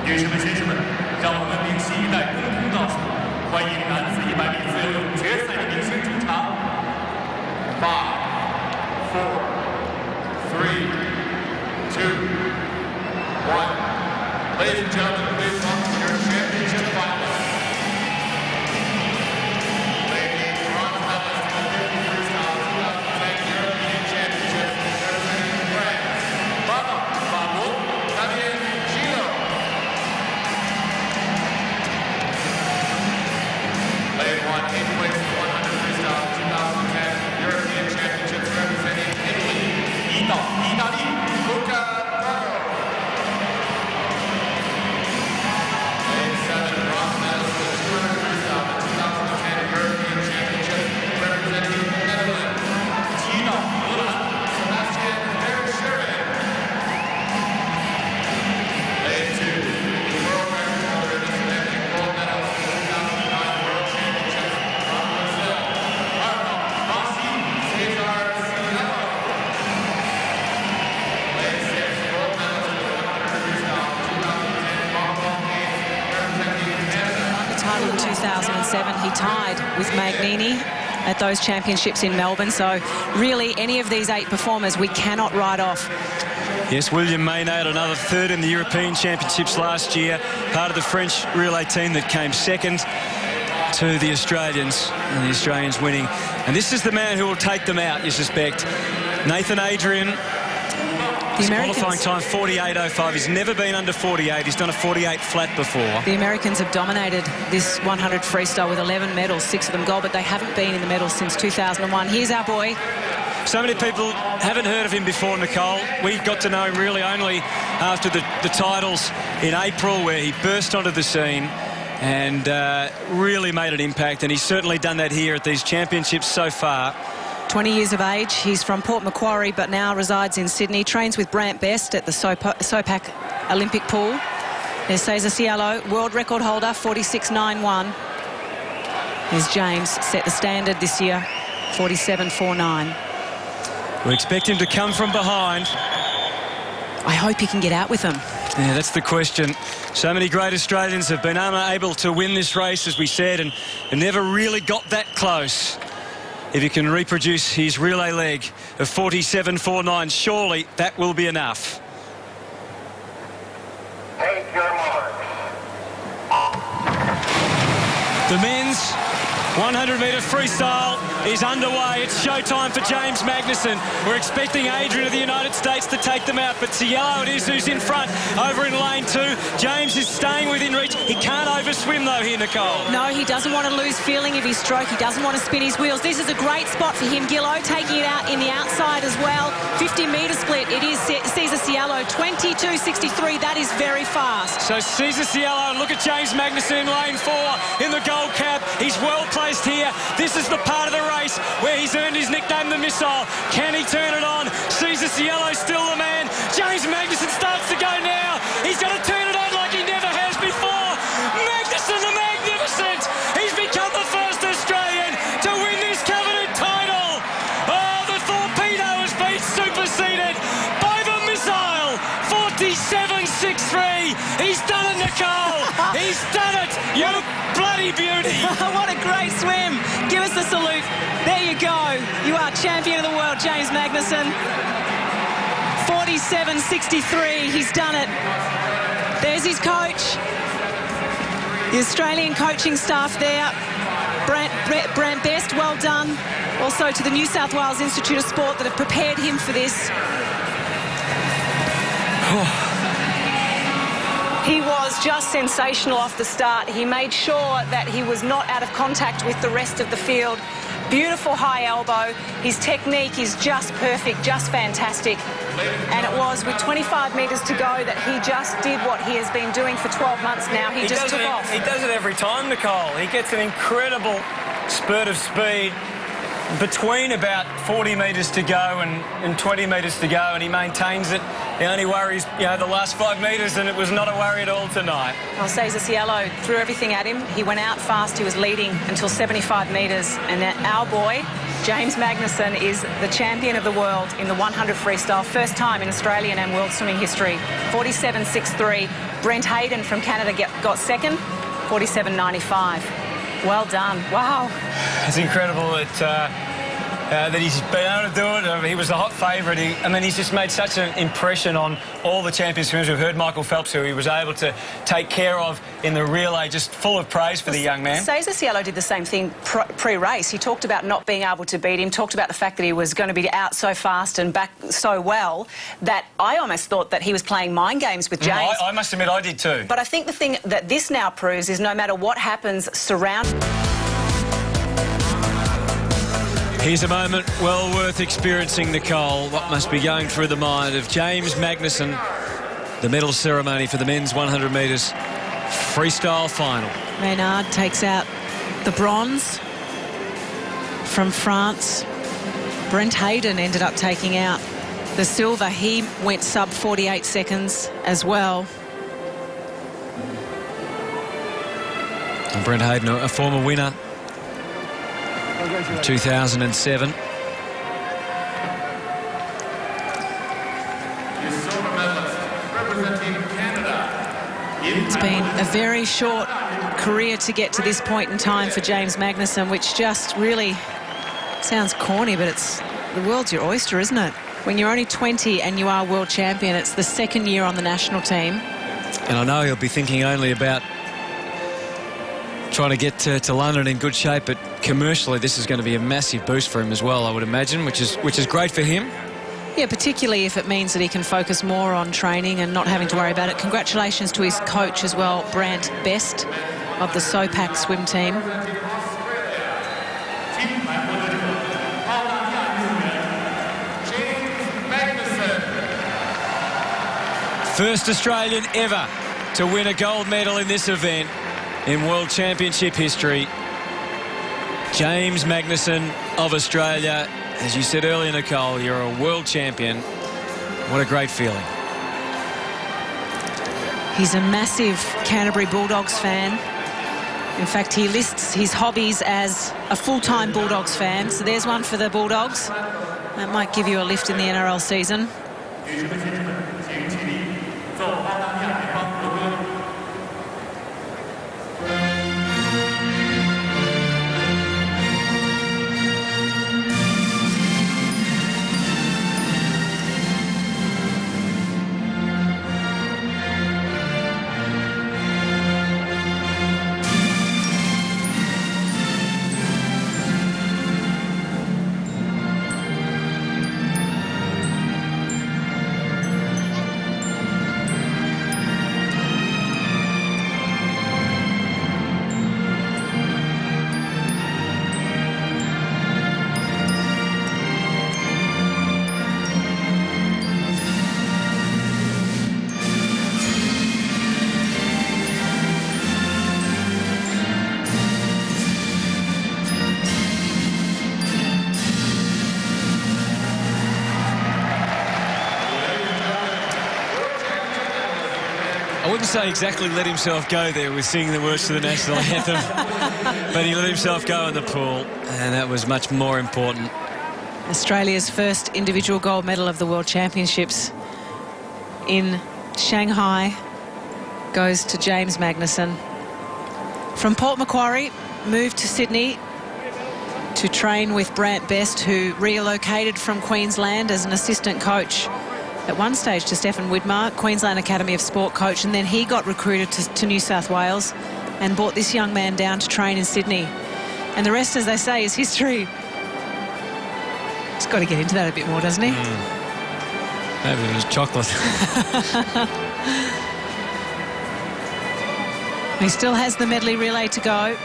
女士们、先生们，让我们屏息以待，共同倒数，欢迎男子100米自由泳决赛的明星出场。5, 4, 3, 2, 1. Ladies and gentlemen, please welcome your championship finalists. Ladies, bronze medalist in the 100m Freestyle 2010 European Championship, representing France, Magnessen. Lane 1, 8 points in 100 Freestyle 2010 European Championships, representing Italy, Italy, Luca Drago. Lane 7, bronze medalist in 200 Freestyle 2010 European Championships, representing the Netherlands, Gino, Sebastian Verschuren. Lane 2, the world record holder defending gold medal in 2009 World Championships from Brazil, Lane 6, gold medalist in 100 Freestyle 2010 Commonwealth Games, representing Canada. The title in 2007, he tied with Magnessen at those championships in Melbourne. So really, any of these 8 performers we cannot write off. Yes, William Maynard, another third in the European Championships last year, part of the French relay team that came second to the Australians, and the Australians winning. And this is the man who will take them out, you suspect. Nathan Adrian, his qualifying time 48.05. He's never been under 48. He's done a 48 flat before. The Americans have dominated this 100 freestyle with 11 medals, 6 of them gold, but they haven't been in the medals since 2001. Here's our boy. So many people haven't heard of him before, Nicole. We got to know him really only after the titles in April, where he burst onto the scene and really made an impact, and he's certainly done that here at these championships so far. 20 years of age. He's from Port Macquarie, but now resides in Sydney. Trains with Brant Best at the Sopak Olympic Pool. There's Cesar Cielo, world record holder, 46.91. There's James, set the standard this year, 47.49. We expect him to come from behind. I hope he can get out with them. Yeah, that's the question. So many great Australians have been unable to win this race, as we said, and never really got that close. If he can reproduce his relay leg of 47.49, surely that will be enough. Take your marks. The men's 100m freestyle is underway. It's showtime for James Magnessen. We're expecting Adrian of the United States to take them out, but Cielo it is who's in front over in lane 2. James is staying within reach. He can't overswim though here, Nicole. No, he doesn't want to lose feeling of his stroke. He doesn't want to spin his wheels. This is a great spot for him. Gillow taking it out in the outside as well. 50-metre split. It is Cesar Cielo, 22.63. That is very fast. So Cesar Cielo, look at James Magnessen in lane 4 in the gold cap. He's well placed here. This is the part of the race where he's earned his nickname, the Missile. Can he turn it on? Cesar Cielo still the man. James Magnessen starts to go now. He's going to turn it on like he never has before. Magnessen the Magnificent. He's become the first Australian to win this coveted title. Oh, the Torpedo has been superseded by the Missile. 47.63. He's done it, Nicole. He's done it. You bloody beauty. What a great swim. Give us the salute. There you go. You are champion of the world, James Magnessen. 47.63. He's done it. There's his coach. The Australian coaching staff there. Brant Best, well done. Also to the New South Wales Institute of Sport that have prepared him for this. He was just sensational off the start. He made sure that he was not out of contact with the rest of the field. Beautiful high elbow. His technique is just perfect, just fantastic. And it was with 25 metres to go that he just did what he has been doing for 12 months now. He just took off. He does it every time, Nicole. He gets an incredible spurt of speed between about 40 metres to go and 20 metres to go, and he maintains it. The only worry is, the last 5 metres, and it was not a worry at all tonight. Well, Cesar Cielo threw everything at him. He went out fast. He was leading until 75 metres, and our boy James Magnessen is the champion of the world in the 100 freestyle, first time in Australian and world swimming history. 47.63. Brent Hayden from Canada got second, 47.95. Well done. Wow. It's incredible that he's been able to do it. He was the hot favourite. He's just made such an impression on all the champion swimmers. We've heard Michael Phelps, who he was able to take care of in the relay, just full of praise for the young man. Cesar Cielo did the same thing pre-race. He talked about not being able to beat him, talked about the fact that he was going to be out so fast and back so well that I almost thought that he was playing mind games with James. I must admit I did too. But I think the thing that this now proves is no matter what happens surround... Here's a moment well worth experiencing, Nicole. What must be going through the mind of James Magnessen, the medal ceremony for the men's 100 metres freestyle final. Maynard takes out the bronze from France. Brent Hayden ended up taking out the silver. He went sub 48 seconds as well. And Brent Hayden, a former winner. 2007. It's been a very short career to get to this point in time for James Magnessen, which just really sounds corny, but the world's your oyster, isn't it? When you're only 20 and you are world champion, it's the second year on the national team. And I know he'll be thinking only about trying to get to London in good shape, but commercially this is going to be a massive boost for him as well, I would imagine, which is great for him. Yeah, particularly if it means that he can focus more on training and not having to worry about it. Congratulations to his coach as well, Brant Best of the SOPAC swim team. First Australian ever to win a gold medal in this event in World Championship history. James Magnessen of Australia. As you said earlier, Nicole, you're a world champion. What a great feeling. He's a massive Canterbury Bulldogs fan. In fact, he lists his hobbies as a full-time Bulldogs fan. So there's one for the Bulldogs. That might give you a lift in the NRL season. I wouldn't say exactly let himself go there with singing the words to the national anthem, but he let himself go in the pool, and that was much more important. Australia's first individual gold medal of the World Championships in Shanghai goes to James Magnessen. From Port Macquarie, moved to Sydney to train with Brant Best, who relocated from Queensland as an assistant coach at one stage to Stefan Widmar, Queensland Academy of Sport coach, and then he got recruited to New South Wales and brought this young man down to train in Sydney. And the rest, as they say, is history. He's got to get into that a bit more, doesn't he? Maybe it was chocolate. He still has the medley relay to go.